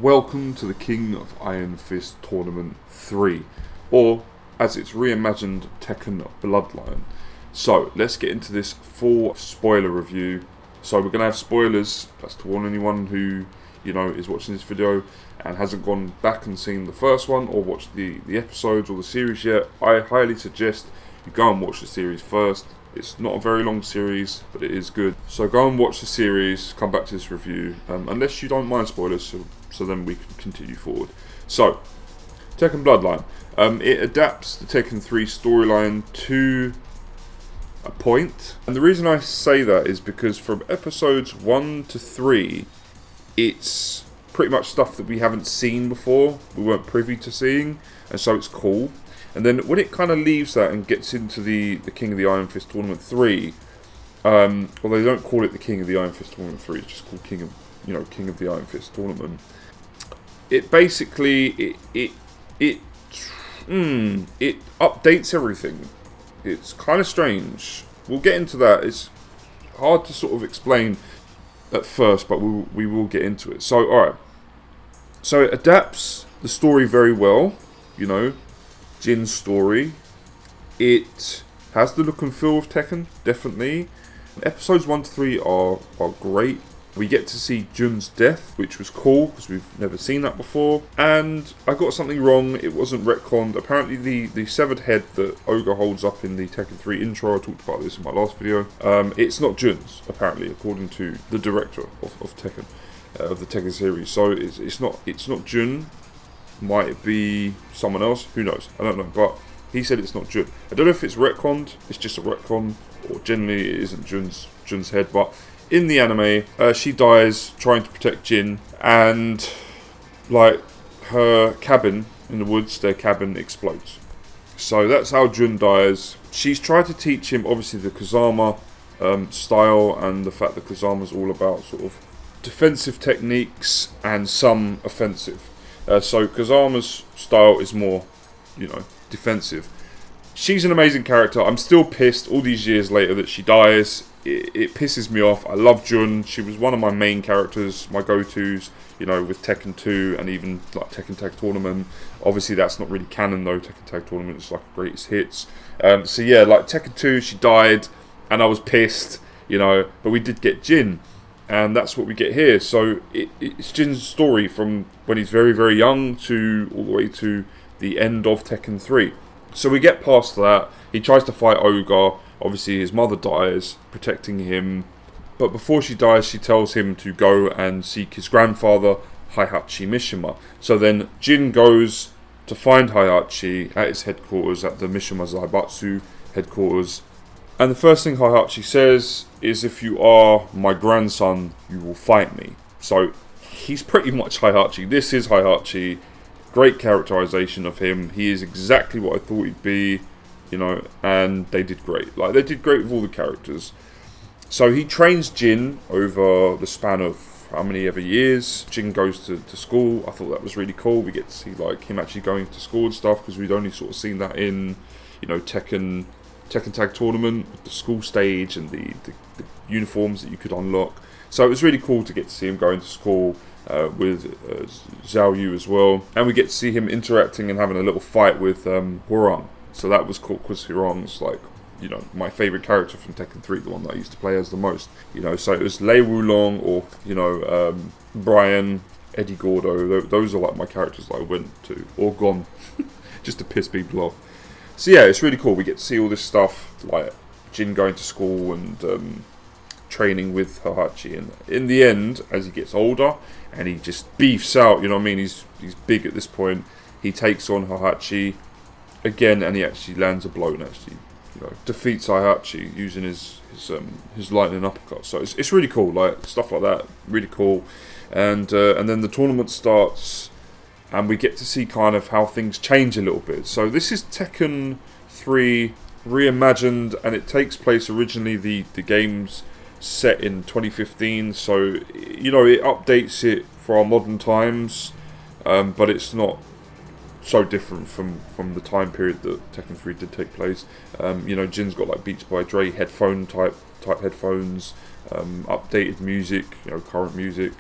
Welcome to the King of Iron Fist Tournament 3, or as it's reimagined, Tekken Bloodline. So let's get into this full spoiler review. So we're going to have spoilers, that's to warn anyone who is watching this video and hasn't gone back and seen the first one or watched the episodes or the series yet. I highly suggest you go and watch the series first. It's not a very long series, but it is good. So go and watch the series, come back to this review, unless you don't mind spoilers, so then we can continue forward. So, Tekken Bloodline. It adapts the Tekken 3 storyline to a point. And the reason I say that is because from episodes 1 to 3, it's pretty much stuff that we haven't seen before, we weren't privy to seeing, and so it's cool. And then when it kind of leaves that and gets into the King of the Iron Fist Tournament 3, well, they don't call it the King of the Iron Fist Tournament 3, it's just called King of the Iron Fist Tournament. It basically it updates everything. It's kind of strange. We'll get into that. It's hard to sort of explain at first, but we will get into it. So, alright. So it adapts the story very well, Jin's story. It has the look and feel of Tekken, definitely. Episodes 1 to 3 are great. We get to see Jun's death, which was cool, because we've never seen that before. And I got something wrong, it wasn't retconned. Apparently the severed head that Ogre holds up in the Tekken 3 intro, I talked about this in my last video, it's not Jun's, apparently, according to the director of Tekken, of the Tekken series. So it's not Jun. Might it be someone else? Who knows? I don't know, but he said it's not Jun. I don't know if it's retconned, it's just a retcon, or generally it isn't Jun's head, but in the anime, she dies trying to protect Jin, and like her cabin in the woods, their cabin explodes. So that's how Jun dies. She's tried to teach him, obviously, the Kazama style, and the fact that Kazama's all about sort of defensive techniques and some offensive. So Kazama's style is more, defensive. She's an amazing character. I'm still pissed all these years later that she dies. It pisses me off. I love Jun. She was one of my main characters, my go-tos, with Tekken 2 and even like Tekken Tag Tournament. Obviously that's not really canon though, Tekken Tag Tournament is like greatest hits. So yeah, like Tekken 2, she died and I was pissed, but we did get Jin. And that's what we get here. So it's Jin's story from when he's very, very young to all the way to the end of Tekken 3. So we get past that. He tries to fight Ogre. Obviously his mother dies, protecting him. But before she dies, she tells him to go and seek his grandfather, Heihachi Mishima. So then Jin goes to find Heihachi at his headquarters, at the Mishima Zaibatsu headquarters. And the first thing Heihachi says is, if you are my grandson, you will fight me. So he's pretty much Heihachi. This is Heihachi. Great characterization of him. He is exactly what I thought he'd be, and they did great. Like, they did great with all the characters. So he trains Jin over the span of how many ever years. Jin goes to school. I thought that was really cool. We get to see like him actually going to school and stuff, because we'd only sort of seen that in, Tekken Tag Tournament, with the school stage and the uniforms that you could unlock. So it was really cool to get to see him going to school with Zhao Yu as well. And we get to see him interacting and having a little fight with Hwoarang. So that was cool, because Hwoarang's like, my favourite character from Tekken 3, the one that I used to play as the most. So it was Lei Wulong or, Brian, Eddie Gordo. Those are like my characters that I went to, or Gon, just to piss people off. So yeah, it's really cool. We get to see all this stuff, like Jin going to school and training with Heihachi. And in the end, as he gets older and he just beefs out, he's big at this point. He takes on Heihachi again, and he actually lands a blow and actually, defeats Heihachi using his lightning uppercut. So it's really cool, like stuff like that, really cool. And then the tournament starts. And we get to see kind of how things change a little bit. So this is Tekken 3 reimagined, and it takes place originally, the game's set in 2015. So, it updates it for our modern times, but it's not so different from the time period that Tekken 3 did take place. Jin's got like Beats by Dre headphone type headphones, updated music, current music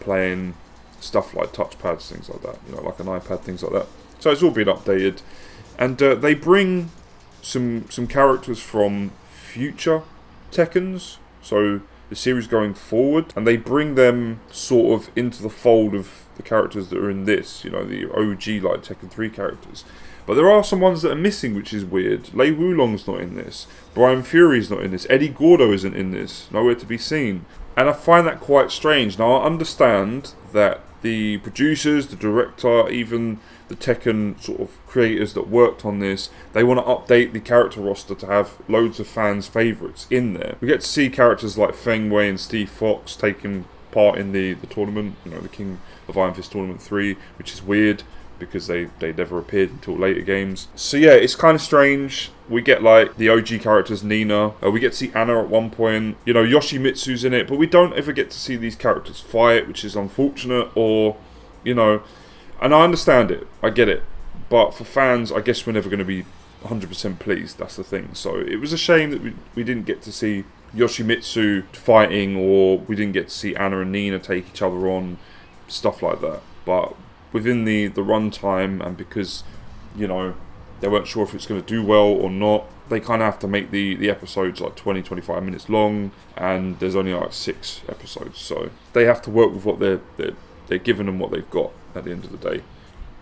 playing. stuff like touchpads, things like that, you know, like an iPad, things like that. So it's all been updated, and they bring some characters from future Tekkens, so the series going forward, and they bring them sort of into the fold of the characters that are in this, you know, the OG like Tekken 3 characters. But there are some ones that are missing, which is weird. Lei Wulong's not in this. Brian Fury's not in this. Eddie Gordo isn't in this. Nowhere to be seen. And I find that quite strange. Now, I understand that the producers, the director, even the Tekken sort of creators that worked on this, they want to update the character roster to have loads of fans' favourites in there. We get to see characters like Feng Wei and Steve Fox taking part in the tournament, you know, the King of Iron Fist Tournament 3, which is weird, because they never appeared until later games. So yeah, it's kind of strange. We get like the OG characters, Nina. We get to see Anna at one point. You know, Yoshimitsu's in it, but we don't ever get to see these characters fight, which is unfortunate. Or, you know, and I understand it. I get it. But for fans, I guess we're never going to be 100% pleased. That's the thing. So it was a shame that we didn't get to see Yoshimitsu fighting, or we didn't get to see Anna and Nina take each other on, stuff like that. But within the runtime, and because, you know, they weren't sure if it's going to do well or not, they kind of have to make the episodes like 20-25 minutes long, and there's only like 6 episodes, so they have to work with what they're given and what they've got at the end of the day.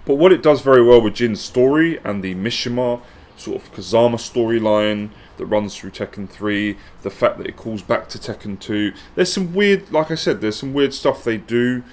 But what it does very well with Jin's story and the Mishima sort of Kazama storyline that runs through Tekken 3, the fact that it calls back to Tekken 2, there's some weird, like I said, there's some weird stuff they do.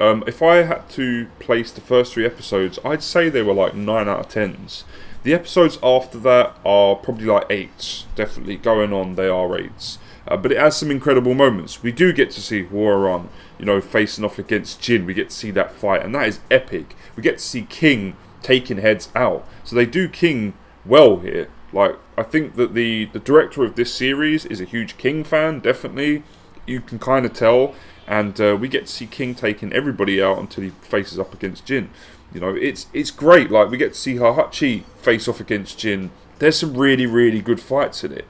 If I had to place the first 3 episodes, I'd say they were like 9 out of 10s. The episodes after that are probably like 8s. Definitely going on, they are 8s. But it has some incredible moments. We do get to see Huaran, you know, facing off against Jin. We get to see that fight, and that is epic. We get to see King taking heads out. So they do King well here. Like, I think that the director of this series is a huge King fan, definitely. You can kind of tell. And we get to see King taking everybody out until he faces up against Jin. You know, it's great. Like, we get to see Hahachi face off against Jin. There's some really, really good fights in it.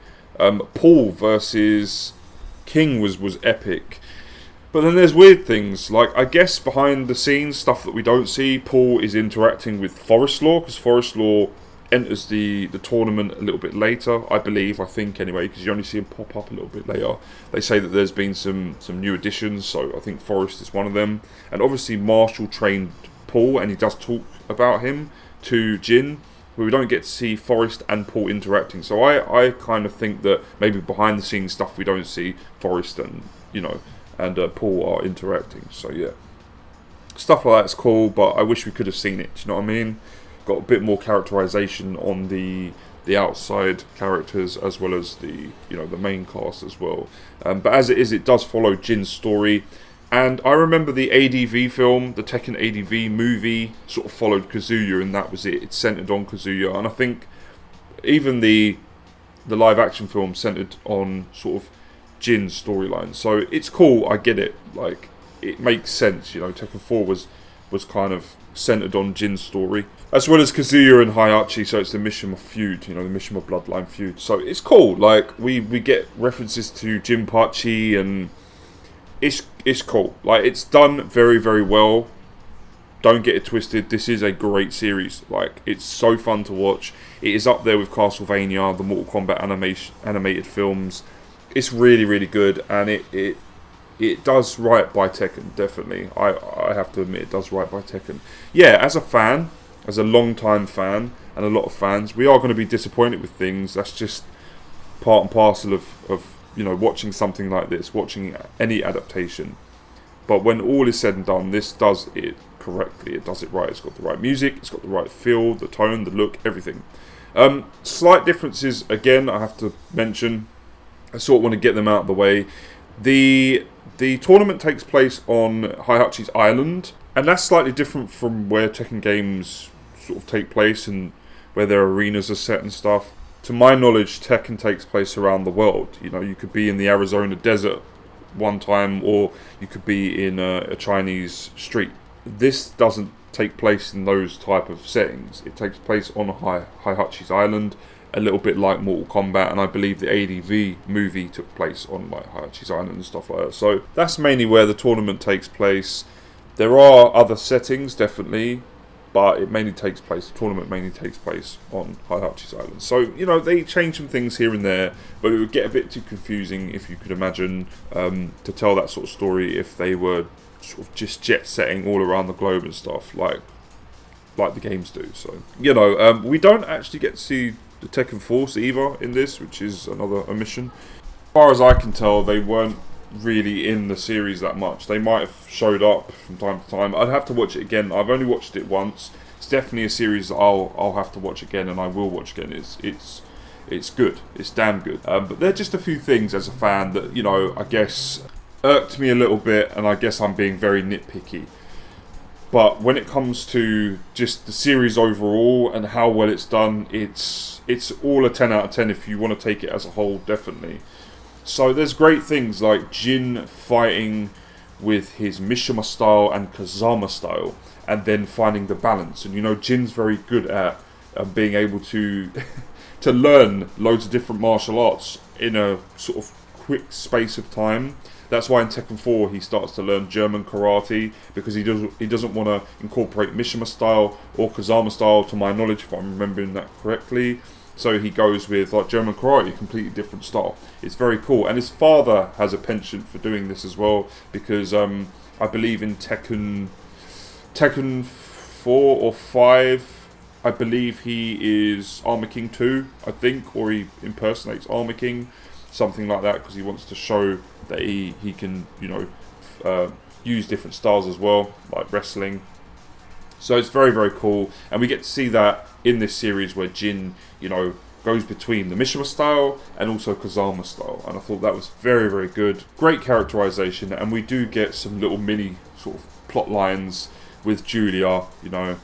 Paul versus King was epic. But then there's weird things. Like, I guess behind the scenes, stuff that we don't see, Paul is interacting with Forest Law, because Forest Law enters the tournament a little bit later, I think anyway, because you only see him pop up a little bit later. They say that there's been some new additions, so I think Forrest is one of them. And obviously Marshall trained Paul, and he does talk about him to Jin, but we don't get to see Forrest and Paul interacting. So I kind of think that maybe behind the scenes stuff we don't see Forrest and, you know, and Paul are interacting. So yeah, stuff like that's cool, but I wish we could have seen it, do you know what I mean? Got a bit more characterization on the outside characters, as well as the, you know, the main cast as well. But as it is, it does follow Jin's story. And I remember the ADV film, the Tekken ADV movie, sort of followed Kazuya, and that was it. It centered on Kazuya, and I think even the live action film centered on sort of Jin's storyline. So it's cool. I get it. Like, it makes sense. You know, Tekken 4 was kind of centered on Jin's story, as well as Kazuya and Heihachi, so it's the Mishima feud, you know, the Mishima Bloodline feud. So it's cool. Like, we get references to Jinpachi, and it's cool. Like, it's done very, very well. Don't get it twisted. This is a great series. Like, it's so fun to watch. It is up there with Castlevania, the Mortal Kombat animated films. It's really, really good, and it does right by Tekken, definitely. I have to admit, it does right by Tekken. Yeah, as a fan, as a long-time fan, and a lot of fans, we are going to be disappointed with things. That's just part and parcel of you know, watching something like this, watching any adaptation. But when all is said and done, this does it correctly. It does it right. It's got the right music, it's got the right feel, the tone, the look, everything. Slight differences, again, I have to mention. I sort of want to get them out of the way. The tournament takes place on Heihachi's Island, and that's slightly different from where Tekken games sort of take place and where their arenas are set and stuff. To my knowledge, Tekken takes place around the world. You know, you could be in the Arizona desert one time, or you could be in a Chinese street. This doesn't take place in those type of settings. It takes place on Heihachi's Island, a little bit like Mortal Kombat, and I believe the ADV movie took place on like Heihachi's Island and stuff like that. So that's mainly where the tournament takes place. There are other settings, definitely, but it mainly takes place, the tournament mainly takes place on Heihachi's Island. So, you know, they change some things here and there, but it would get a bit too confusing, if you could imagine, to tell that sort of story if they were sort of just jet setting all around the globe and stuff, like the games do. So, you know, we don't actually get to see the Tekken Force either in this, which is another omission. As far as I can tell, they weren't really in the series that much. They might have showed up from time to time. I'd have to watch it again. I've only watched it once. It's definitely a series that I'll have to watch again, and I will watch again. It's good. It's damn good. But there are just a few things as a fan that, you know, I guess irked me a little bit, and I guess I'm being very nitpicky. But when it comes to just the series overall and how well it's done, it's all a 10 out of 10 if you want to take it as a whole, definitely. So there's great things like Jin fighting with his Mishima style and Kazama style, and then finding the balance. And you know, Jin's very good at being able to to learn loads of different martial arts in a sort of quick space of time. That's why in Tekken 4 he starts to learn German karate, because he doesn't want to incorporate Mishima style or Kazama style, to my knowledge, if I'm remembering that correctly. So he goes with like German karate, a completely different style. It's very cool, and his father has a penchant for doing this as well, because I believe in Tekken 4 or 5, I believe he is Armor King 2, I think, or he impersonates Armor King, something like that, because he wants to show that he can, you know, use different styles as well, like wrestling. So it's very, very cool, and we get to see that in this series where Jin, you know, goes between the Mishima style and also Kazama style, and I thought that was very, very good. Great characterization, and we do get some little mini sort of plot lines with Julia, you know,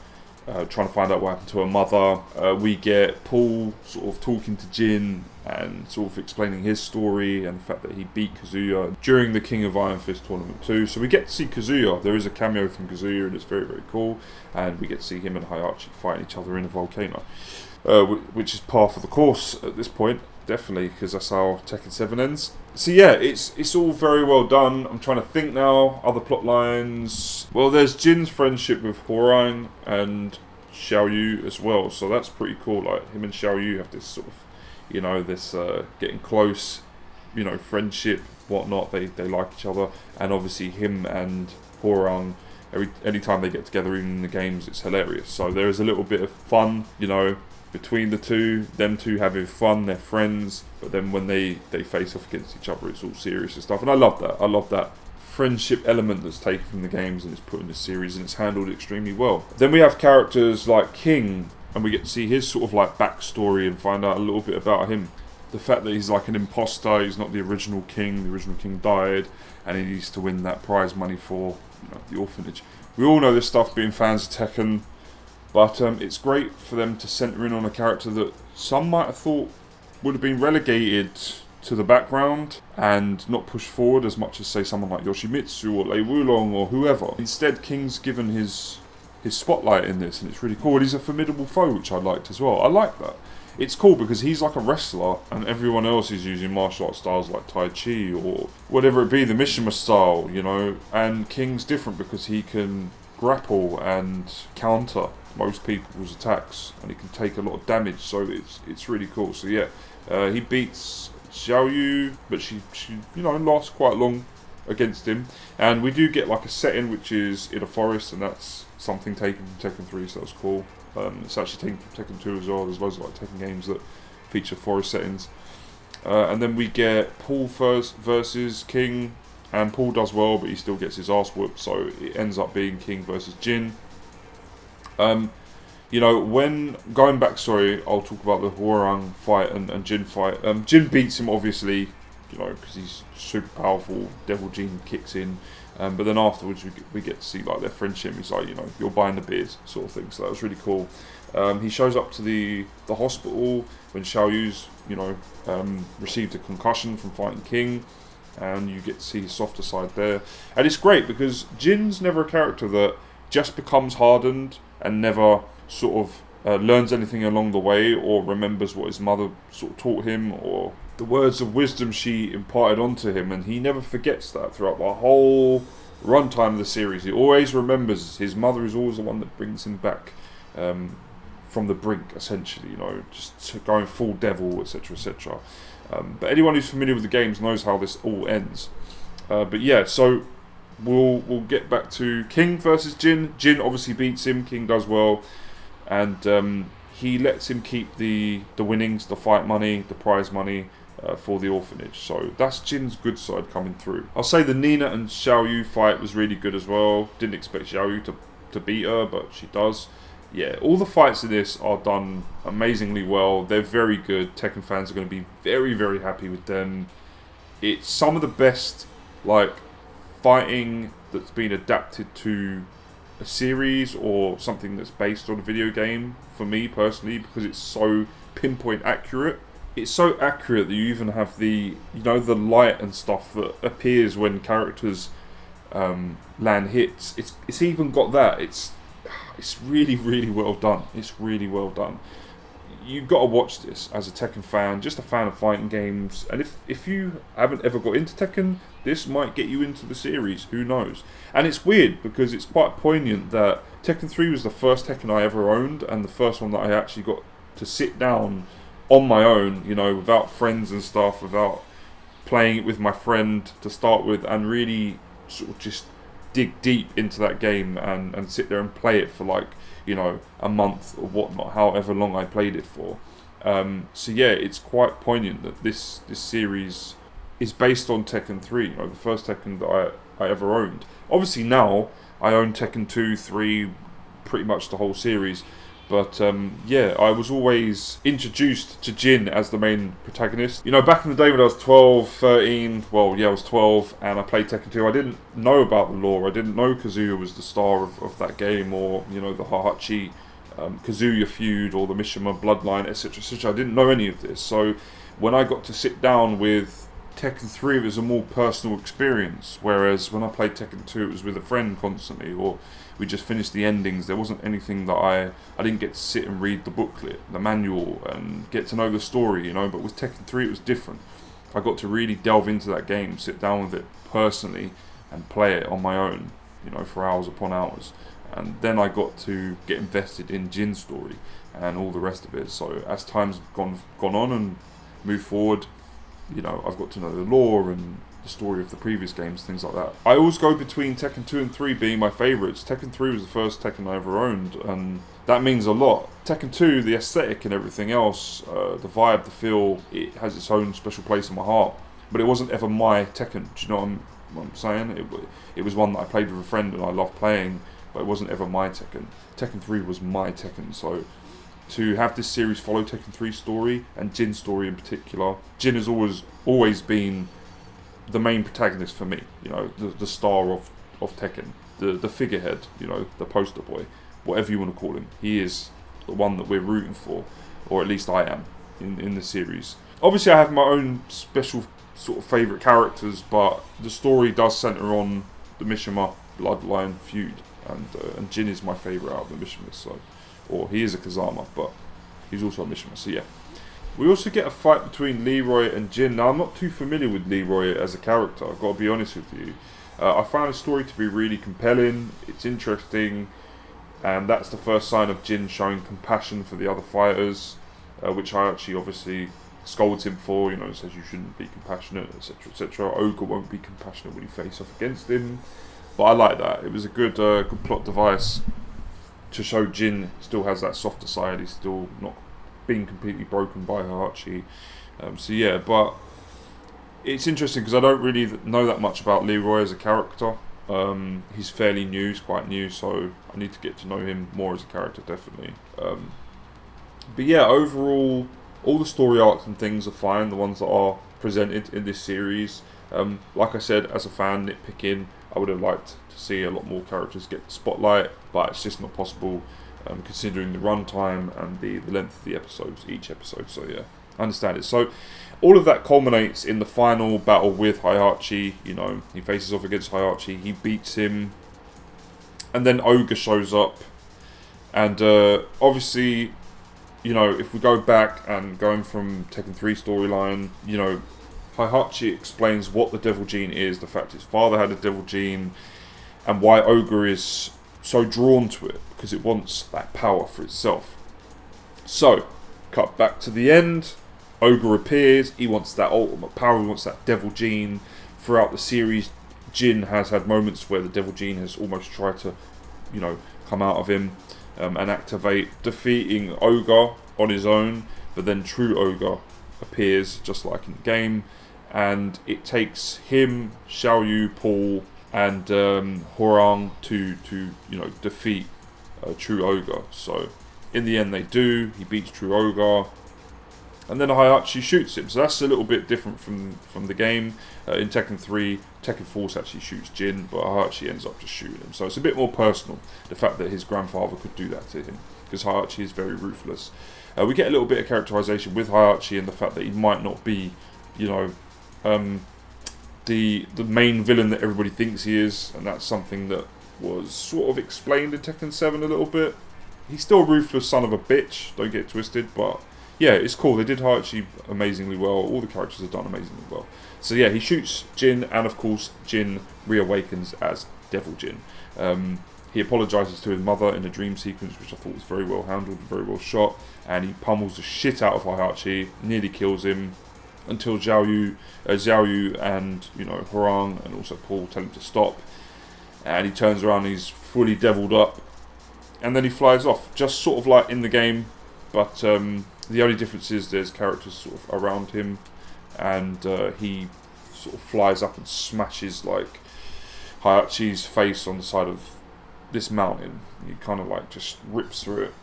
trying to find out what happened to her mother. We get Paul sort of talking to Jin and sort of explaining his story and the fact that he beat Kazuya during the King of Iron Fist tournament too. So we get to see Kazuya. There is a cameo from Kazuya, and it's very, very cool. And we get to see him and Heihachi fighting each other in a volcano, which is par for the course at this point, definitely, because that's how Tekken 7 ends. So yeah, it's all very well done. I'm trying to think now, other plot lines. Well, there's Jin's friendship with Hwoarang and Xiao Yu as well, so that's pretty cool. Like, him and Xiao Yu have this sort of, you know, this getting close, you know, friendship, whatnot. They like each other, and obviously him and Hwoarang, anytime they get together in the games, it's hilarious. So there is a little bit of fun, you know, between the two, them two having fun, they're friends, but then when they face off against each other, it's all serious and stuff, and I love that friendship element that's taken from the games and it's put in this series, and it's handled extremely well. Then we have characters like King, and we get to see his sort of like backstory and find out a little bit about him. The fact that he's like an imposter, he's not the original king died, and he needs to win that prize money for, you know, the orphanage. We all know this stuff, being fans of Tekken, but it's great for them to centre in on a character that some might have thought would have been relegated to the background and not pushed forward as much as, say, someone like Yoshimitsu or Lei Wulong or whoever. Instead, King's given his spotlight in this, and it's really cool. And he's a formidable foe, which I liked as well. I like that. It's cool because he's like a wrestler, and everyone else is using martial art styles like Tai Chi or whatever it be, the Mishima style, you know. And King's different because he can grapple and counter most people's attacks, and he can take a lot of damage. So it's really cool. So yeah, he beats Xiao Yu, but she you know, lasts quite long against him. And we do get like a setting which is in a forest, and that's something taken from Tekken 3, so that's cool. It's actually taken from Tekken 2 as well. There's loads of like Tekken games that feature forest settings. And then we get Paul versus King, and Paul does well, but he still gets his ass whooped, so it ends up being King versus Jin. You know, when going back, I'll talk about the Hwoarang fight and Jin fight. Jin beats him, obviously, you know, because he's super powerful. Devil Jin kicks in, but then afterwards we get to see like their friendship. He's like, you know, you're buying the beers, sort of thing. So that was really cool. He shows up to the hospital when Xiao Yu's, you know, received a concussion from fighting King, and you get to see his softer side there. And it's great because Jin's never a character that just becomes hardened and never sort of learns anything along the way, or remembers what his mother sort of taught him, or the words of wisdom she imparted onto him, and he never forgets that throughout the whole runtime of the series. He always remembers his mother is always the one that brings him back from the brink, essentially, you know, just going full devil, etc., etc. But anyone who's familiar with the games knows how this all ends. But yeah, so we'll get back to King versus Jin. Jin obviously beats him. King does well, and he lets him keep the winnings, the fight money, the prize money for the orphanage. So that's Jin's good side coming through. I'll say the Nina and Xiao Yu fight was really good as well. Didn't expect Xiao Yu to beat her, but she does. Yeah, all the fights in this are done amazingly well. They're very good. Tekken fans are going to be very, very happy with them. It's some of the best, like, fighting that's been adapted to a series or something that's based on a video game, for me personally, because it's so pinpoint accurate. It's so accurate that you even have the light and stuff that appears when characters land hits. It's even got that. It's really, really well done. It's really well done. You've got to watch this as a Tekken fan, just a fan of fighting games. And if you haven't ever got into Tekken, this might get you into the series. Who knows? And it's weird because it's quite poignant that Tekken 3 was the first Tekken I ever owned and the first one that I actually got to sit down on my own, you know, without friends and stuff, without playing it with my friend to start with, and really sort of just dig deep into that game and sit there and play it for, like, you know, a month or whatnot, however long I played it for. So yeah, it's quite poignant that this series is based on Tekken 3, you know, the first Tekken that I ever owned. Obviously now I own Tekken 2, 3, pretty much the whole series. But yeah, I was always introduced to Jin as the main protagonist. You know, back in the day when I was 12, 13, well, yeah, I was 12, and I played Tekken 2, I didn't know about the lore. I didn't know Kazuya was the star of that game, or, you know, the Heihachi Kazuya feud, or the Mishima Bloodline, etc., etc. I didn't know any of this. So when I got to sit down with Tekken 3, it was a more personal experience, whereas when I played Tekken 2, it was with a friend constantly, or we just finished the endings. There wasn't anything that I didn't get to sit and read the booklet, the manual, and get to know the story, you know. But with Tekken 3 it was different. I got to really delve into that game, sit down with it personally and play it on my own, you know, for hours upon hours. And then I got to get invested in Jin's story and all the rest of it. So as time's gone on and moved forward, you know, I've got to know the lore and the story of the previous games, things like that. I always go between Tekken 2 and 3 being my favourites. Tekken 3 was the first Tekken I ever owned, and that means a lot. Tekken 2, the aesthetic and everything else, the vibe, the feel, it has its own special place in my heart. But it wasn't ever my Tekken, do you know what I'm saying? It was one that I played with a friend and I loved playing, but it wasn't ever my Tekken. Tekken 3 was my Tekken, so to have this series follow Tekken 3's story, and Jin's story in particular, Jin has always been the main protagonist for me, you know, the star of Tekken, the figurehead, you know, the poster boy, whatever you want to call him. He is the one that we're rooting for, or at least I am, in the series. Obviously I have my own special sort of favourite characters, but the story does centre on the Mishima Bloodline feud, and Jin is my favourite out of the Mishimas, so, or he is a Kazama, but he's also a Mishima, so yeah. We also get a fight between Leroy and Jin. Now, I'm not too familiar with Leroy as a character, I've got to be honest with you. I found the story to be really compelling, it's interesting, and that's the first sign of Jin showing compassion for the other fighters, which I actually obviously scolds him for, you know, says you shouldn't be compassionate, etc., etc. Ogre won't be compassionate when you face off against him, but I like that. It was a good plot device to show Jin still has that softer side, he's still not being completely broken by Heihachi. So yeah, but it's interesting because I don't really know that much about Leroy as a character. He's fairly new, he's quite new, so I need to get to know him more as a character, definitely. But yeah, overall, all the story arcs and things are fine, the ones that are presented in this series. Like I said, as a fan, nitpicking, I would have liked to see a lot more characters get the spotlight, but it's just not possible. Considering the runtime and the length of the episodes, each episode, so yeah, I understand it. So all of that culminates in the final battle with Heihachi. You know, he faces off against Heihachi, he beats him, and then Ogre shows up, and obviously, you know, if we go back and going from Tekken 3 storyline, you know, Heihachi explains what the Devil Gene is, the fact his father had a Devil Gene. and why Ogre is so drawn to it, because it wants that power for itself. So, cut back to the end. Ogre appears. He wants that ultimate power. He wants that devil gene. Throughout the series, Jin has had moments where the devil gene has almost tried to, come out of him and activate, defeating Ogre on his own. But then true Ogre appears, just like in the game, and it takes him, Xiaoyu, Paul, and Horang to defeat true Ogre. So in the end, they do. He beats true Ogre. And then Heihachi shoots him, so that's a little bit different from the game. In Tekken 3, Tekken Force actually shoots Jin, but Heihachi ends up just shooting him. So it's a bit more personal, the fact that his grandfather could do that to him, because Heihachi is very ruthless. We get a little bit of characterization with Heihachi and the fact that he might not be, the main villain that everybody thinks he is, and that's something that was sort of explained in Tekken 7 a little bit. He's still a ruthless son of a bitch, don't get it twisted, but yeah, it's cool. They did Heihachi amazingly well. All the characters are done amazingly well. So yeah, he shoots Jin, and of course Jin reawakens as Devil Jin. He apologises to his mother in a dream sequence, which I thought was very well handled, very well shot, and he pummels the shit out of Heihachi, nearly kills him, until Xiaoyu and Horang and also Paul tell him to stop, and he turns around, he's fully devilled up, and then he flies off, just sort of like in the game, but the only difference is there's characters sort of around him, and he sort of flies up and smashes like Heihachi's face on the side of this mountain. He kind of like just rips through it,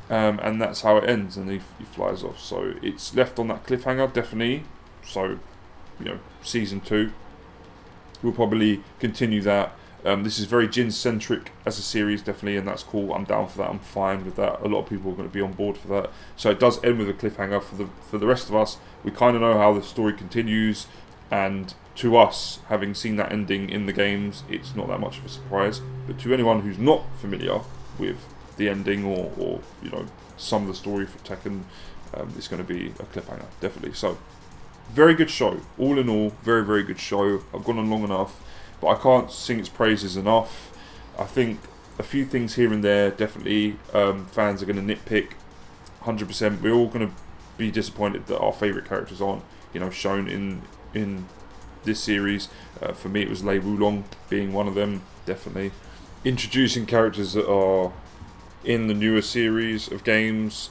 and that's how it ends, and he flies off. So it's left on that cliffhanger, definitely. So season 2 we'll probably continue that. This is very Jin-centric as a series, definitely, and that's cool. I'm down for that. I'm fine with that. A lot of people are going to be on board for that. So it does end with a cliffhanger for the rest of us. We kind of know how the story continues, and to us, having seen that ending in the games, it's not that much of a surprise. But to anyone who's not familiar with the ending or some of the story for Tekken, it's going to be a cliffhanger, definitely. So very good show. All in all, very, very good show. I've gone on long enough, but I can't sing its praises enough. I think a few things here and there, definitely, fans are going to nitpick. 100%. We're all going to be disappointed that our favourite characters aren't, shown in this series. For me, it was Lei Wulong being one of them, definitely. Introducing characters that are in the newer series of games,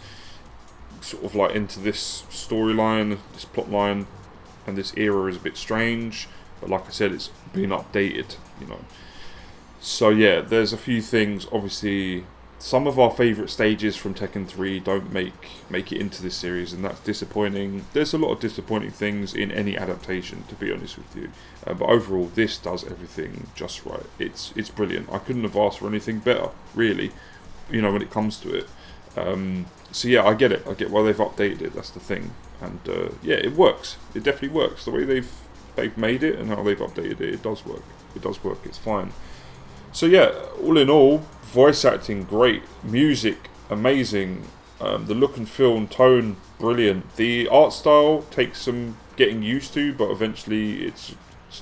sort of like into this storyline, this plot line, and this era is a bit strange. But like I said, it's been updated, So yeah, there's a few things. Obviously, some of our favourite stages from Tekken 3 don't make it into this series, and that's disappointing. There's a lot of disappointing things in any adaptation, to be honest with you. But overall, this does everything just right. It's brilliant. I couldn't have asked for anything better, really, when it comes to it. So yeah, I get it. I get why they've updated it. That's the thing. And yeah, it works. It definitely works. The way they've made it and how they've updated it does work. It does work. It's fine. So yeah, all in all, voice acting great, music amazing, the look and feel and tone brilliant. The art style takes some getting used to, but eventually it's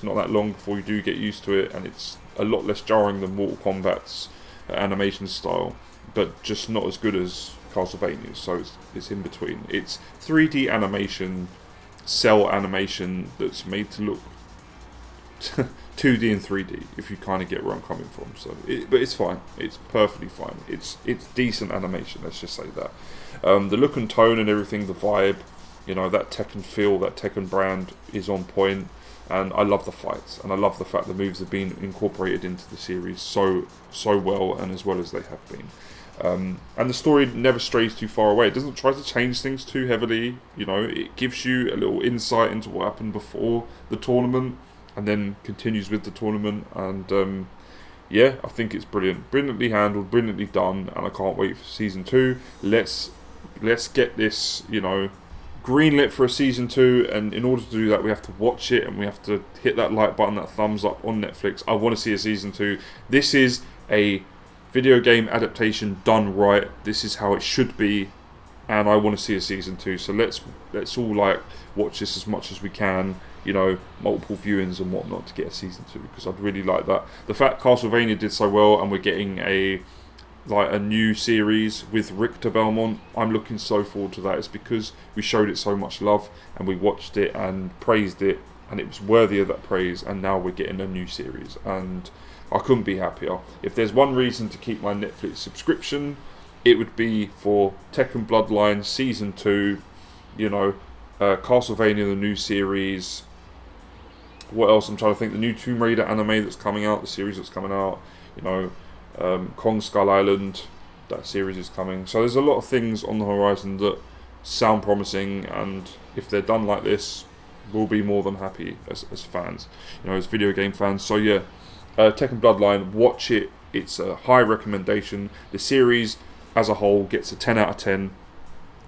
not that long before you do get used to it, and it's a lot less jarring than Mortal Kombat's animation style, but just not as good as Castlevania's. So it's in between. It's 3D animation, cell animation that's made to look 2D and 3D, if you kind of get where I'm coming from. So, but it's fine. It's perfectly fine. It's decent animation. Let's just say that. The look and tone and everything, the vibe, that Tekken feel, that Tekken brand is on point, and I love the fights, and I love the fact the moves have been incorporated into the series so well, and as well as they have been. And the story never strays too far away. It doesn't try to change things too heavily. It gives you a little insight into what happened before the tournament, and then continues with the tournament. And yeah, I think it's brilliant, brilliantly handled, brilliantly done, and I can't wait for season 2. Let's get this, greenlit for a season 2. And in order to do that, we have to watch it, and we have to hit that like button, that thumbs up on Netflix. I want to see a season 2. This is a video game adaptation done right. This is how it should be. and I want to see a season 2. So let's all like watch this as much as we can. You know, multiple viewings and whatnot to get a season 2, because I'd really like that. The fact Castlevania did so well and we're getting a new series with Richter Belmont, I'm looking so forward to that. It's because we showed it so much love and we watched it and praised it, and it was worthy of that praise, and now we're getting a new series, and I couldn't be happier. If there's one reason to keep my Netflix subscription, it would be for Tekken Bloodline Season 2, you know, Castlevania, the new series. What else? I'm trying to think. The new Tomb Raider anime that's coming out, the series that's coming out, you know, Kong Skull Island, that series is coming. So there's a lot of things on the horizon that sound promising, and if they're done like this, we'll be more than happy as fans, you know, as video game fans. So yeah, Tekken Bloodline, watch it. It's a high recommendation. The series as a whole gets a 10 out of 10,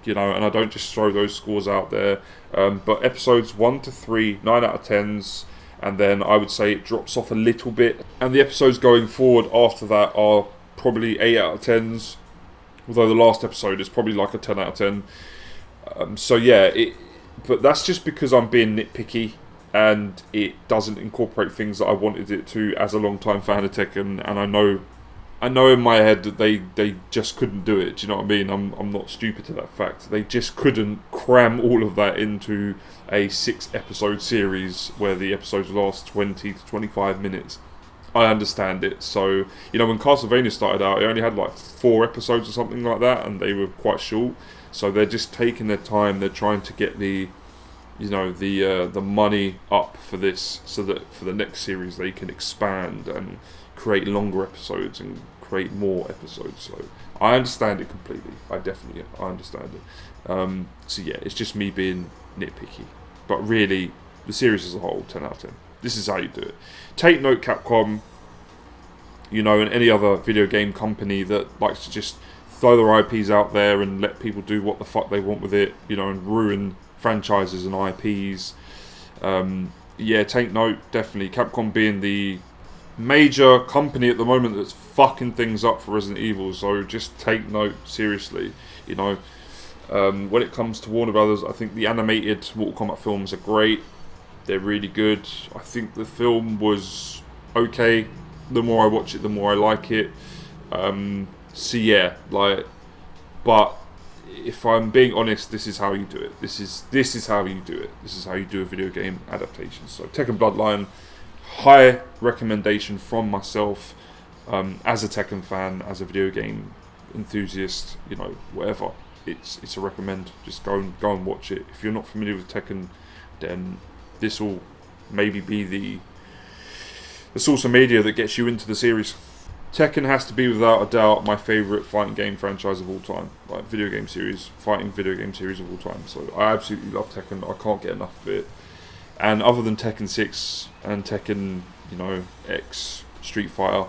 you know, and I don't just throw those scores out there. But episodes 1 to 3, 9 out of 10s, and then I would say it drops off a little bit. And the episodes going forward after that are probably 8 out of 10s, although the last episode is probably like a 10 out of 10. So yeah, but that's just because I'm being nitpicky, and it doesn't incorporate things that I wanted it to as a long-time fan of Tekken, and I know in my head that they just couldn't do it. Do you know what I mean? I'm not stupid to that fact. They just couldn't cram all of that into a 6-episode series where the episodes last 20 to 25 minutes. I understand it. So, you know, when Castlevania started out, it only had like 4 episodes or something like that, and they were quite short. So they're just taking their time. They're trying to get the money up for this, so that for the next series they can expand and create longer episodes and create more episodes. So I understand it completely. I understand it. So yeah, it's just me being nitpicky. But really, the series as a whole, 10 out of 10. This is how you do it. Take note, Capcom, you know, and any other video game company that likes to just throw their IPs out there and let people do what the fuck they want with it, you know, and ruin franchises and IPs. Yeah, take note, definitely. Capcom being the major company at the moment that's fucking things up for Resident Evil, so just take note, seriously. You know, when it comes to Warner Brothers, I think the animated Mortal Kombat films are great. They're really good. I think the film was okay. The more I watch it, the more I like it. So yeah, like, but if I'm being honest, this is how you do it. This is how you do it. This is how you do a video game adaptation. So Tekken Bloodline, high recommendation from myself, as a Tekken fan, as a video game enthusiast, you know, whatever. It's a recommend. Just go and watch it. If you're not familiar with Tekken, then this will maybe be the source of media that gets you into the series. Tekken has to be, without a doubt, my favourite fighting game franchise of all time. Like, fighting video game series of all time. So I absolutely love Tekken. I can't get enough of it. And other than Tekken 6 and Tekken, you know, X, Street Fighter,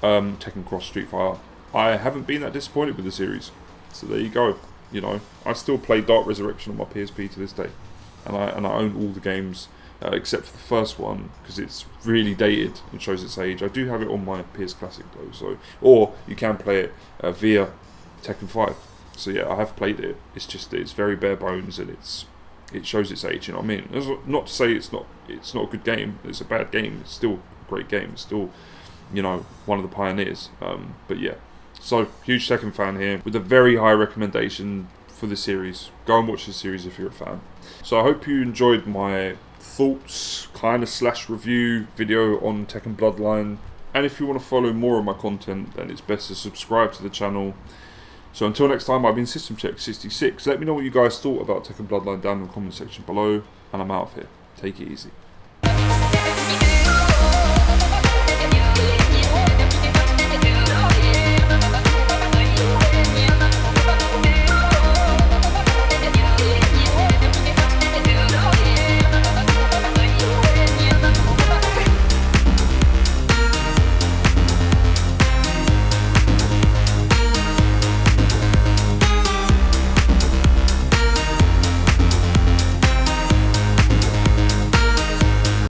Tekken Cross Street Fighter, I haven't been that disappointed with the series. So there you go. You know, I still play Dark Resurrection on my PSP to this day. And I own all the games, except for the first one, because it's really dated and shows its age. I do have it on my PS Classic though, so, or you can play it via Tekken 5. So yeah, I have played it. It's just, it's very bare bones, and it shows its age. You know what I mean? That's not to say it's not a good game. It's a bad game. It's still a great game. It's still, you know, one of the pioneers. But yeah, so huge Tekken fan here with a very high recommendation for the series. Go and watch the series if you're a fan. So I hope you enjoyed my thoughts, kind of / review video on Tekken Bloodline. And if you want to follow more of my content, then it's best to subscribe to the channel. So until next time, I've been System Check 66. Let me know what you guys thought about Tekken Bloodline down in the comment section below, and I'm out of here. Take it easy.